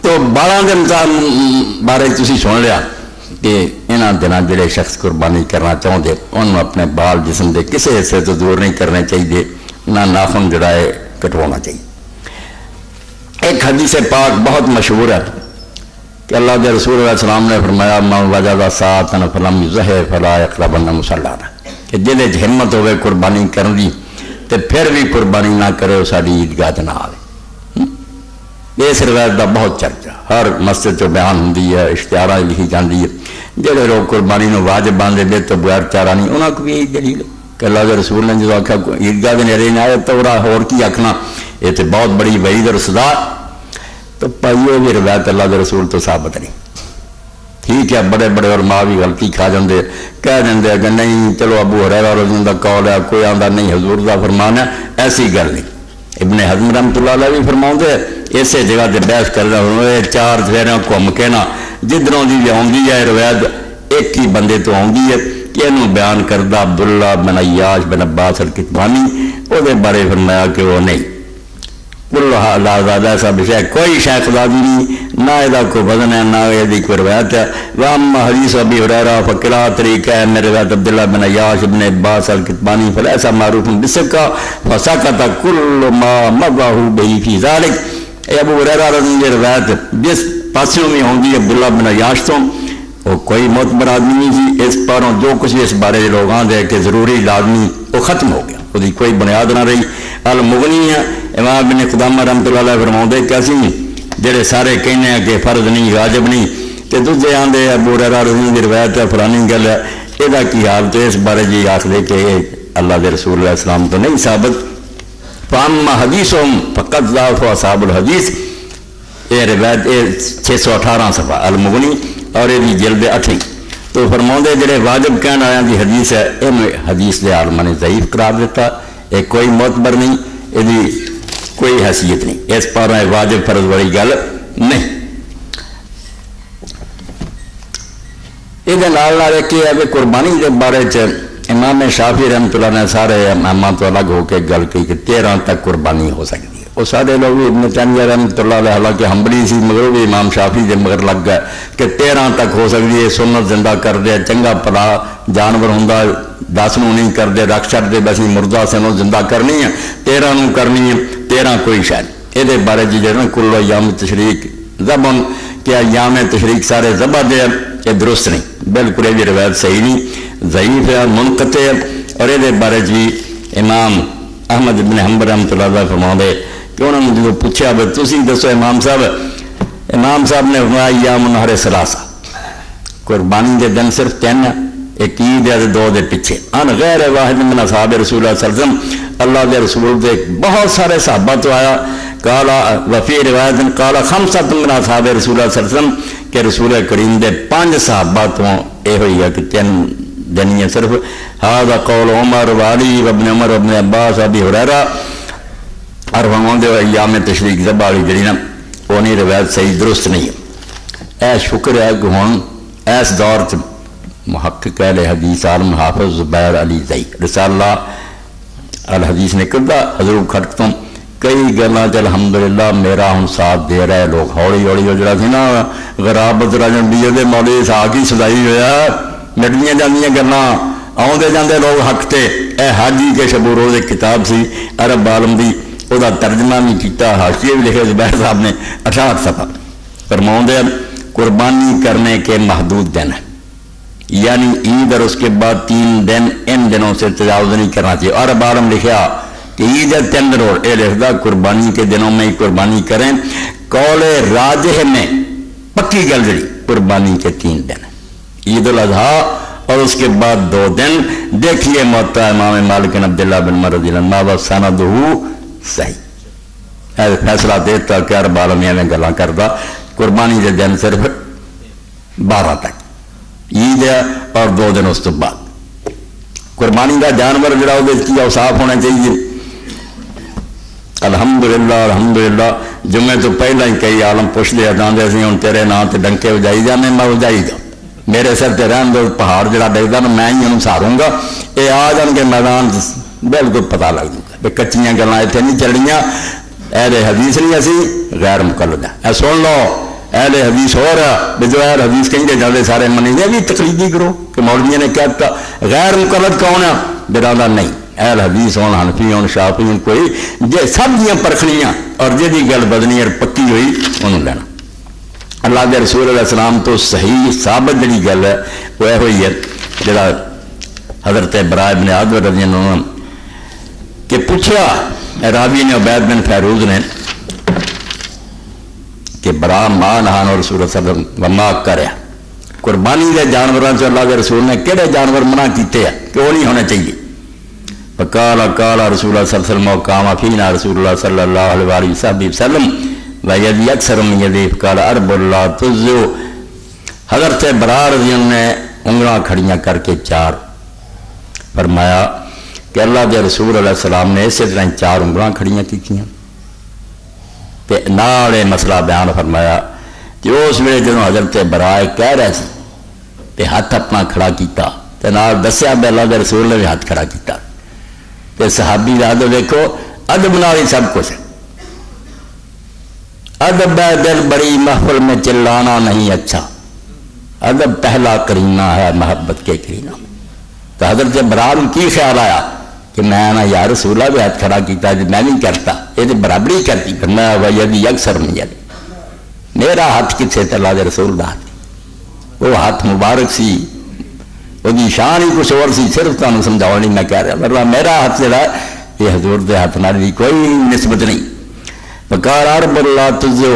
تو 12 دن بارے تسی سن لیا کہ یہاں دنوں جڑے شخص قربانی کرنا چاہتے انہوں اپنے بال جسم کے کسی حصے تو دور نہیں کرنے چاہیے، نہ ناخن جڑا ہے کٹوانا چاہیے۔ ایک حدیث پاک بہت مشہور ہے کہ اللہ کے رسول علیہ السلام نے فرمایا من وجد ساعۃ فلم یضحِ فلا یقربن مصلانا، کہ جہدے ہمت ہوئے قربانی کرن دی تے پھر بھی قربانی نہ کرے وہ ساری عیدگاہ نہ آئے۔ اس روایت کا بہت چرچا ہر مسجد چ بیان ہوتی ہے، اشتہار لکھی جاتی ہے، جہے لوگ قربانی نو واجب باندھے دے تو بغیر چارہ نہیں، انہوں کو بھی یہی دلیل کہ اللہ کے رسول نے جو آخیا عیدگاہ کے نیڑے نہ آئے تو ہور کی آخنا، یہ تو بہت بڑی وعید اور سزا۔ تو پائیے بھی روایت اللہ کے رسول تو ثابت نہیں۔ ٹھیک ہے بڑے بڑے علماء بھی غلطی کھا جاندے، کہہ دیں کہ نہیں چلو ابو ہریرہ رضی اللہ عنہ کا قول ہے، کوئی آندا نہیں حضور کا فرمان ہے، ایسی گل نہیں۔ ابن حزم رحمۃ اللہ علیہ بھی فرماؤں دے اسی جگہ سے بحث کر رہا ہوں، 4 پھیروں گھوم کے نا جدھروں دی بھی آتی ہے روایت ایک ہی بندے تو آتی ہے کہ یہ بیان کردہ عبداللہ بن عیاش بن عباس الکتمانی، وہ بارے فرمایا کہ وہ نہیں اللہ ایسا بشے کوئی شیخ دادی نہیں، نہ یہ کوئی وزن ہے نہ یہ کوئی روایت ہے۔ واما حدیث ابی ہریرہ فقرا طریقہ ہے میرے روایت عبداللہ بن عیاش بن عباس الکتمانی فلیسا معروف بسکا فسکت کل ما مضاه به فی ذلک۔ ابو ہریرہ رضی اللہ عنہ روایت جس پاسوں میں ہوندی عبداللہ بن عیاش تو وہ کوئی معتبر آدمی نہیں سی، اس پاروں جو کچھ اس بارے لوگ آندے کہ ضروری لازمی وہ ختم ہو گیا، وہ کوئی بنیاد نہ رہی۔ المغنی ہے امام ابن قدامہ رحمۃ اللہ علیہ فرماؤں کہ اسی جڑے سارے کہنے ہیں کہ فرض نہیں واجب نہیں، کہ دوسرے آندے ابو ہریرہ رضی اللہ عنہ کی روایت ہے فلانی گل ہے، یہ کی حال تو اس بارے جی آخر کہ اللہ کے رسول علیہ السلام تو نہیں ثابت۔ فاما حدیثہم فقط ضعف اصحاب الحدیث، یہ روایت 618 صفحہ المغنی اور یہ جلد 8۔ تو فرماؤں جڑے واجب کہنے آیا دی حدیث ہے یہ حدیث دے عالمہ نے ضعیف قرار دیتا، یہ کوئی معتبر نہیں، یہ کوئی حیثیت نہیں، اس پر واجب فرض والی گل نہیں۔ یہ کہ قربانی کے بارے امام شافعی رحمۃ اللہ نے سارے اماموں تو الگ ہو کے گل کی کہ 13 تک قربانی ہو سکتی ہے۔ وہ سارے لوگ بھی ابن تیمیہ رحمۃ اللہ علیہ حالانکہ حنبلی سی مگر بھی امام شافعی کے مگر لگ گئے کہ 13 تک ہو سکتی ہے، سنت زندہ کر دے چنگا پلا جانور ہوں 10 نو نہیں کر دے رکھ چھڑ دے بس مردہ سے نو زندہ کرنی ہے، 13 نو کرنی ہے، 13 کوئی شاید یہ بارے جی کل ایام تشریق ذبح کہ ایام تشریق سارے ذبح دے یہ درست نہیں، بالکل یہ روایت صحیح نہیں، ضعیف ہے، منقطع ہے۔ اور یہ بارے جی امام احمد بن حنبل رحمۃ اللہ علیہ فرماؤں دے کہ انہوں نے جو پوچھا بھائی تسی دسو امام صاحب نے فرمایا ایام نہر ثلاثہ، قربانی کے دن صرف 3 ہیں، ایک عید ہے 2 دے پیچھے، ان غیر واحد من اصحاب رسول اللہ صلی اللہ علیہ وسلم، اللہ کے رسول دے بہت سارے صحابہ تو آیا قال وفی روایت قال 5 من اصحاب رسول اللہ صلی اللہ علیہ وسلم کہ رسول کریم دے 5 صحابہ تو یہ ہوئی ہے کہ 3 دن ہے صرف۔ هذا قول عمر وعلی وابن عمر وابن عباس ابی ہریرہ، اور فرماؤں دے ایام تشریق ذبح والی جڑی نا وہ نہیں روایت صحیح درست نہیں ہے۔ اے شکر ہے کہ ہوں اس دور محقق اہل حدیث عالم حافظ زبیر علی زئی رسالہ الحدیث نے کردہ حضور کھٹک تو کئی گلوں سے الحمدللہ میرا ہوں ساتھ دے رہے لوگ، ہولی ہولی جڑا سی نا غرابت راجن بیجے دے مولوی صاحب کی سدائی ہوا مٹدیاں جاندیاں گلاں آؤندے جاندے لوگ حق تے۔ اے حاجی کے شب و روز ایک کتاب سی عرب عالم دی، وہ ترجمہ بھی کیتا، حاشیے بھی لکھے زبیر صاحب نے 68 صفحہ۔ فرماؤں دے قربانی کرنے کے محدود دن ہیں، یعنی عید اور اس کے بعد 3 دن، ان دنوں سے تجاوز نہیں کرنا چاہیے۔ عرب عالم لکھا کہ عید ہے 3 دن اور اے لکھدا قربانی کے دنوں میں ہی قربانی کریں۔ قول راجح میں پکی گل جڑی قربانی کے 3 دن عید الاضحیٰ اور اس کے بعد 2 دن۔ دیکھیے موطا امام مالک بن عبداللہ بن عمر رضی اللہ عنہ وسندہ صحیح، فیصلہ دیتا کہ عرب عالم میں گلاں کردا قربانی کے دن صرف 12 تک عید ہے اور 2 دن اس تو بعد۔ قربانی کا جانور جڑا وہ اوصاف ہونا چاہیے۔ الحمدللہ جمعے تو پہلے ہی کئی عالم پوچھ لیا جاندے سی ہوں تیرے نام تے ڈنکے وجائی جانے، میں وجائی گا، میرے سر تے رہن دو، پہاڑ جڑا ڈگدا نا میں ہی انہوں ساروں گا، یہ آ جان کے میدان بالکل پتہ لگ جائے گا کچیاں گلاں اتنے نہیں چلنیاں، اہل حدیث نہیں اسی غیر مقلد ہیں۔ اے سن لو اہل حدیث ہو رہا بغیر حدیث کہیں جاتے سارے منی یہ بھی تقلیدی کرو کہ مولویوں نے کیا کہا غیر مقلد کون ہے برادر نہیں اہل حدیث ہون حنفی ہون شافعی ہون کوئی جے سب دیاں پرکھنیاں اور جہی گل بدنی اور پکی ہوئی انہوں لینا اللہ کے رسول علیہ السلام تو صحیح ثابت جڑی گل ہے وہ یہ ہوئی ہے جڑا حضرت برائے بن عازب رضی اللہ عنہ کہ پوچھا راوی نے عبید بن فیروز نے کہ برا ماں نہان اور رسول صلی اللہ علیہ وسلم وما کریا قربانی کے جانوروں سے اللہ کے رسول نے کہڑے جانور منع کیتے ہیں کہ وہ نہیں ہونے چاہیے فقال قال رسول اللہ صلی اللہ علیہ وسلم وقام فینا رسول اللہ صلی اللہ علیہ وسلم ویدی اکثر من یدی فقال ارب اللہ تزو حضرت برا رضی اللہ نے انگلاں کھڑیاں کر کے چار فرمایا کہ اللہ کے رسول علیہ السلام نے اسی طرح چار انگلاں کھڑیاں کیتیاں تے نال مسئلہ بیان فرمایا کہ اس ویلے جدوں حضرت برائے کہہ رہے سی تے ہاتھ اپنا کھڑا کیتا تے نال دسیا بے اللہ کے رسول نے بھی ہاتھ کھڑا کیتا تے صحابی یاد دیکھو ادب نال ہی سب کچھ ادب دل بڑی محفل میں چلانا نہیں اچھا ادب پہلا کرینہ ہے محبت کے کرینہ تو حضرت برائے کی خیال آیا کہ میں نا یا رسول اللہ بھی ہاتھ کھڑا کیتا میں نہیں کرتا یہ تو برابری کرتی میں ویدی اکثر من یدی میرا ہاتھ کتنے تے اللہ کے رسول دا ہاتھ وہ ہاتھ مبارک سی وہ شان ہی کچھ اور سی صرف تمہیں سمجھاؤ نہیں میں کہہ رہا ورنہ میرا ہاتھ جڑا یہ حضور دے ہاتھ نال دی کوئی نسبت نہیں فقال ارب اللہ تزو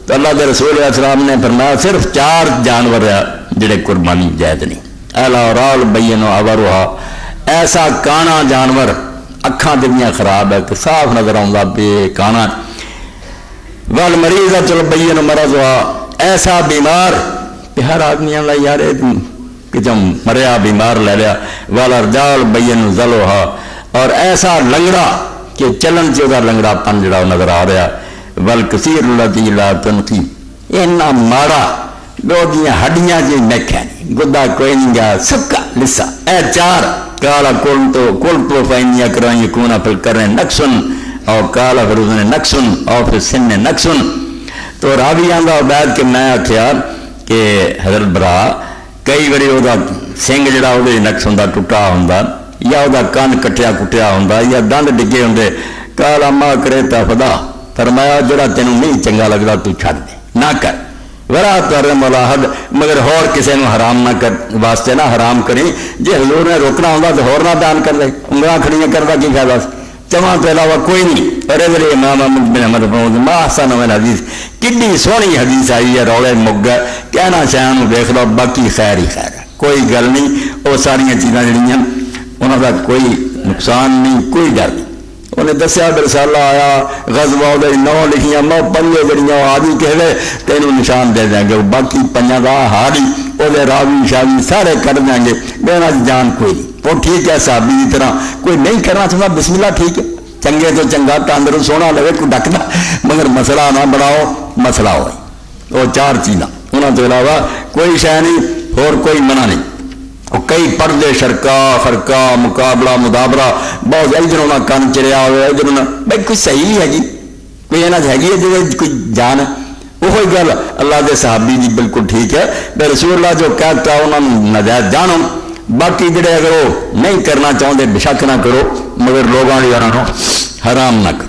تو اللہ کے رسول علیہ السلام نے فرمایا صرف چار جانور جڑے قربانی جائز نہیں الاورال بین و اورھا ایسا کانا جانور اکھاں دنیا خراب ہے کہ صاف نظر آؤں بے کانا والمریضۃ البین مرضها ایسا بیمار کہ ہر آدمی اللہ یار کہ جب مریا بیمار لے لیا والرجال بین ذلوہا اور ایسا لنگڑا کہ چلن چودا لنگڑا پن جڑا نظر آ رہا والکثیر الذی لا تنقی اینا ماڑا دو دیاں ہڈیاں جی میکھیا نہیں گدا کوئی نہیں گیا سکا لسا اے چار کالا کل تو فین یکران یکون فی القرن نقصن اور کالا پھر اس نے نقصن اور پھر سن نقصن تو راوی آندا عبید کہ میں آخیا کہ حضرت برا کئی بڑی وہ سنگ جڑا وہ نقص ہوں ٹوٹا ہوں یا وہ کن کٹیا کٹیا ہوں یا دند ڈگے ہوں کالا ماں کرے تا خدا فرمایا جڑا تینوں نہیں چنگا لگتا تو چھڑ دے نہ کر ورا تر ملاحد مگر ہور کسی نے حرام نہ کر واسطے نہ حرام کریں جی حضور نے روکنا ہوتا تو ہور نہ دان کر دے انگلاں کھڑیاں کرتا کی فائدہ چواں تو علاوہ کوئی نہیں اور ادھر امام احمد بن حنبل فرماتے ما احسن من حدیث کتنی سونی حدیث آئی ہے رولے مک گئے کہنا چاہوں دیکھ لو باقی خیر ہی خیر ہے کوئی گل نہیں وہ ساریا چیزاں جڑیاں انہوں کا کوئی نقصان نہیں کوئی ڈر نہیں انہیں دسیا رسالہ آیا غزوہ وہ نو لکھیاں نو پنجے جڑیاں آدھی کہے تینوں نشان دے دیں گے باقی پنجا کا ہاری وہ راوی شاوی سارے کر دیں گے میرا جان کوئی نہیں وہ ٹھیک ہے صحابی کی طرح کوئی نہیں کرنا چاہتا بسم اللہ ٹھیک ہے چنگے تو چنگا تندرست سونا لگے کوئی ڈکنا مگر مسئلہ نہ بڑھاؤ مسئلہ ہوئی وہ چار چیزاں انہوں کے علاوہ کوئی شے نہیں اور کوئی منع نہیں کئی پردے شرکا خرکا مقابلہ مدابرہ بہت ادھر انہیں کن چڑیا ہوا ادھر بھائی کوئی صحیح ہے جی کوئی یہاں ہے جی کوئی جان ہے وہی گل اللہ کے صحابی جی بالکل ٹھیک ہے بے رسول اللہ جو کہتا انہوں نے نجائز جانو باقی جڑے اگر وہ نہیں کرنا چاہتے بے شک نہ کرو مگر لوگوں نے حرام نہ کرو